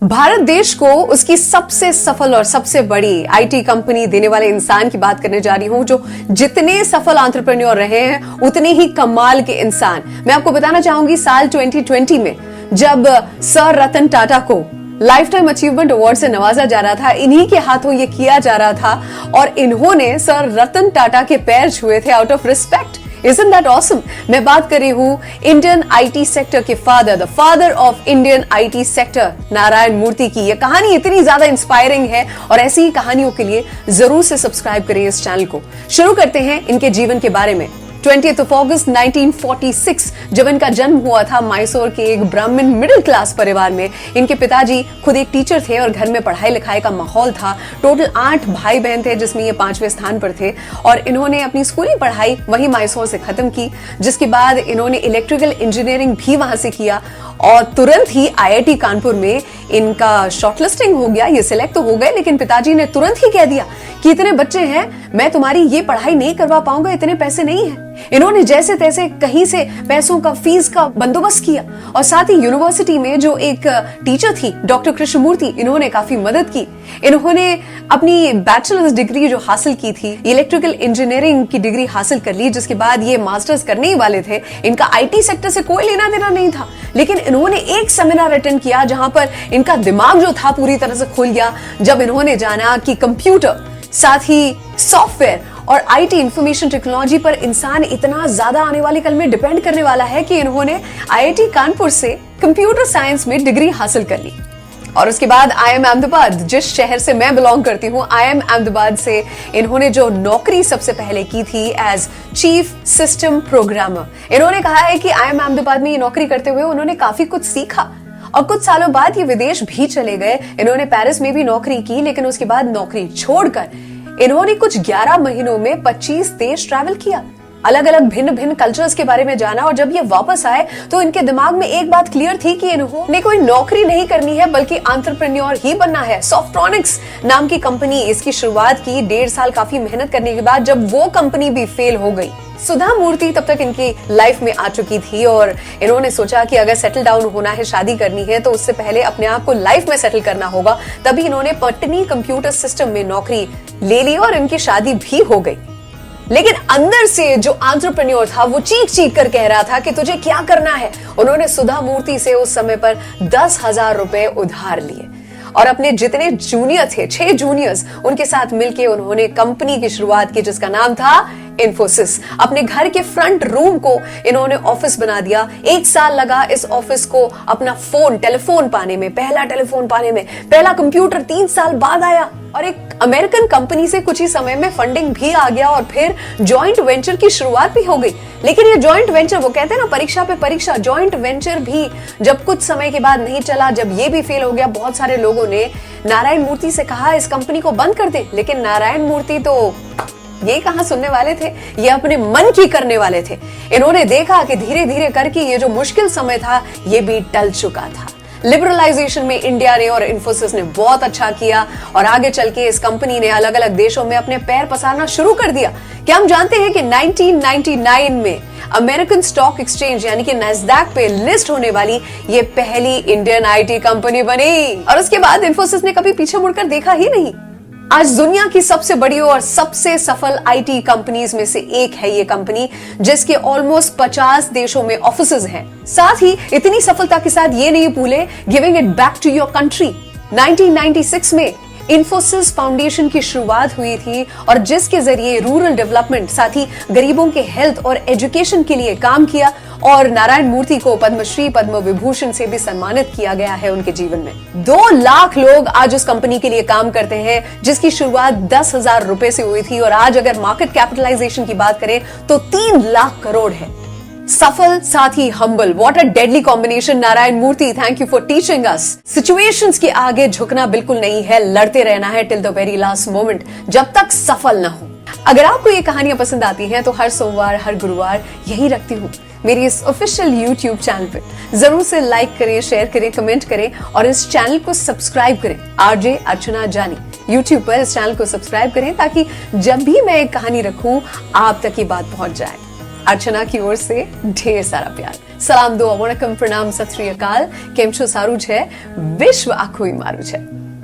भारत देश को उसकी सबसे सफल और सबसे बड़ी आईटी कंपनी देने वाले इंसान की बात करने जा रही हूं, जो जितने सफल एंटरप्रेन्योर रहे हैं उतने ही कमाल के इंसान। मैं आपको बताना चाहूंगी, साल 2020 में जब सर रतन टाटा को लाइफ टाइम अचीवमेंट अवार्ड से नवाजा जा रहा था, इन्हीं के हाथों ये किया जा रहा था और इन्होंने सर रतन टाटा के पैर छुए थे out of respect. Isn't that awesome? मैं बात कर रही हूँ इंडियन आईटी सेक्टर के the father of Indian IT sector, Narayana Murthy की। ये कहानी इतनी ज्यादा इंस्पायरिंग है और ऐसी ही कहानियों के लिए जरूर से सब्सक्राइब करें इस चैनल को। शुरू करते हैं इनके जीवन के बारे में। 20th of August 1946 जब इनका जन्म हुआ था मैसूर के एक ब्राह्मण मिडिल क्लास परिवार में। इनके पिताजी खुद एक टीचर थे और घर में पढ़ाई लिखाई का माहौल था। टोटल 8 भाई बहन थे, जिसमें ये 5वें स्थान पर थे और इन्होंने अपनी स्कूली पढ़ाई वही मैसूर से खत्म की, जिसके बाद इन्होंने इलेक्ट्रिकल इंजीनियरिंग भी वहां से किया और तुरंत ही आईआईटी कानपुर में इनका शॉर्टलिस्टिंग हो गया। ये सिलेक्ट तो हो गए, लेकिन पिताजी ने तुरंत ही कह दिया कि इतने बच्चे हैं, मैं तुम्हारी ये पढ़ाई नहीं करवा पाऊंगा, इतने पैसे नहीं है। इन्होंने जैसे तैसे कहीं से पैसों का, फीस का बंदोबस्त किया और साथ ही यूनिवर्सिटी में जो एक टीचर थी डॉक्टर कृष्णमूर्ति, इन्होंने काफी मदद की। इन्होंने अपनी बैचलर्स डिग्री जो हासिल की थी, इलेक्ट्रिकल इंजीनियरिंग की डिग्री हासिल कर ली, जिसके बाद ये मास्टर्स करने ही वाले थे। इनका आईटी सेक्टर से कोई लेना देना नहीं था, लेकिन इन्होंने एक सेमिनार अटेंड किया जहां पर इनका दिमाग जो था पूरी तरह से खुल गया, जब इन्होंने जाना कि कंप्यूटर, साथ ही सॉफ्टवेयर और आईटी इंफॉर्मेशन टेक्नोलॉजी पर इंसान इतना ज्यादा आने वाले कल में डिपेंड करने वाला है कि इन्होंने आईआईटी कानपुर से कंप्यूटर साइंस में डिग्री हासिल कर ली। और उसके बाद आईएम अहमदाबाद, जिस शहर से मैं बिलोंग करती हूँ, आईएम अहमदाबाद से इन्होंने जो नौकरी सबसे पहले की थी एज चीफ सिस्टम प्रोग्रामर। इन्होंने कहा है कि आईएम अहमदाबाद में ये नौकरी करते हुए उन्होंने काफी कुछ सीखा और कुछ सालों बाद ये विदेश भी चले गए। इन्होंने पेरिस में भी नौकरी की, लेकिन उसके बाद नौकरी छोड़कर इन्होंने कुछ 11 महीनों में 25 देश ट्रैवल किया, अलग अलग भिन्न भिन्न कल्चर्स के बारे में जाना। और जब ये वापस आए तो इनके दिमाग में एक बात क्लियर थी कि इन्होंने कोई नौकरी नहीं करनी है, बल्कि एंटरप्रेन्योर ही बनना है। सॉफ्ट्रॉनिक्स नाम की कंपनी, इसकी शुरुआत की 1.5 साल काफी मेहनत करने के बाद जब वो कंपनी भी फेल हो गई। सुधा मूर्ति तब तक इनकी लाइफ में आ चुकी थी और इन्होंने सोचा कि अगर सेटल डाउन होना है, शादी करनी है, तो उससे पहले अपने आप को लाइफ में सेटल करना होगा। तभी इन्होंने पटनी कंप्यूटर सिस्टम में नौकरी ले ली और इनकी शादी भी हो गई। लेकिन अंदर से जो एंटरप्रेन्योर था वो चीख चीख कर कह रहा था कि तुझे क्या करना है। उन्होंने सुधा मूर्ति से उस समय पर 10,000 रुपए उधार लिए और अपने जितने जूनियर थे, 6 जूनियर्स, उनके साथ मिलकर उन्होंने कंपनी की शुरुआत की, जिसका नाम था इन्फोसिस। अपने घर के फ्रंट रूम को इन्होंने ऑफिस बना दिया। 1 साल लगा इस ऑफिस को अपना टेलीफोन पाने में, पहला टेलीफोन पाने में। पहला कंप्यूटर 3 साल बाद आया और एक अमेरिकन कंपनी से कुछ ही समय में फंडिंग भी आ गया और फिर जॉइंट वेंचर की शुरुआत भी हो गई। लेकिन ये जॉइंट वेंचर, वो कहते हैं ना परीक्षा पे परीक्षा, जॉइंट वेंचर भी जब कुछ समय के बाद नहीं चला, जब ये भी फेल हो गया, बहुत सारे लोगों ने नारायण मूर्ति से कहा इस कंपनी को बंद कर दे। लेकिन नारायण मूर्ति तो ये कहां सुनने वाले थे, ये अपने मन की करने वाले थे। इन्होंने देखा कि धीरे धीरे करके ये जो मुश्किल समय था ये भी टल चुका था। लिबरलाइजेशन में इंडिया ने और इन्फोसिस ने बहुत अच्छा किया और आगे चल के इस कंपनी ने अलग अलग देशों में अपने पैर पसारना शुरू कर दिया। क्या हम जानते हैं कि 1999 में अमेरिकन स्टॉक एक्सचेंज यानी कि नैस्डैक पे लिस्ट होने वाली ये पहली इंडियन आईटी कंपनी बनी और उसके बाद इन्फोसिस ने कभी पीछे मुड़कर देखा ही नहीं। आज दुनिया की सबसे बड़ी और सबसे सफल आईटी कंपनीज में से एक है ये कंपनी, जिसके ऑलमोस्ट 50 देशों में ऑफिसेज हैं। साथ ही इतनी सफलता के साथ ये नहीं भूले giving it back to your country. 1996 में इन्फोसिस फाउंडेशन की शुरुआत हुई थी और जिसके जरिए रूरल डेवलपमेंट, साथ ही गरीबों के हेल्थ और एजुकेशन के लिए काम किया और नारायण मूर्ति को पद्मश्री, पद्म विभूषण से भी सम्मानित किया गया है उनके जीवन में। 2 लाख लोग आज उस कंपनी के लिए काम करते हैं, जिसकी शुरुआत 10,000 रुपए से हुई थी और आज अगर मार्केट कैपिटलाइजेशन की बात करें तो 3 लाख करोड़ है। सफल साथ ही humble, what a deadly combination. Narayana Murthy, thank you for teaching us. Situations के आगे झुकना बिल्कुल नहीं है, लड़ते रहना है till the very last moment, जब तक सफल ना हो। अगर आपको ये कहानियां पसंद आती हैं तो हर सोमवार, हर गुरुवार यही रखती हूँ मेरी इस ऑफिशियल यूट्यूब चैनल पे। जरूर से लाइक करें, शेयर करें, कमेंट करें और इस चैनल को सब्सक्राइब करें। आरजे अर्चना जानी यूट्यूब पर इस चैनल को सब्सक्राइब करें ताकि जब भी मैं एक कहानी रखूं आप तक ये बात पहुंच जाए। अर्चना की ओर से ढेर सारा प्यार। સલામ દુઆ વણકમ પ્રણામ સત શ્રી અકાલ. કેમ છો? સારું છે? વિશ્વ આખું મારું છે.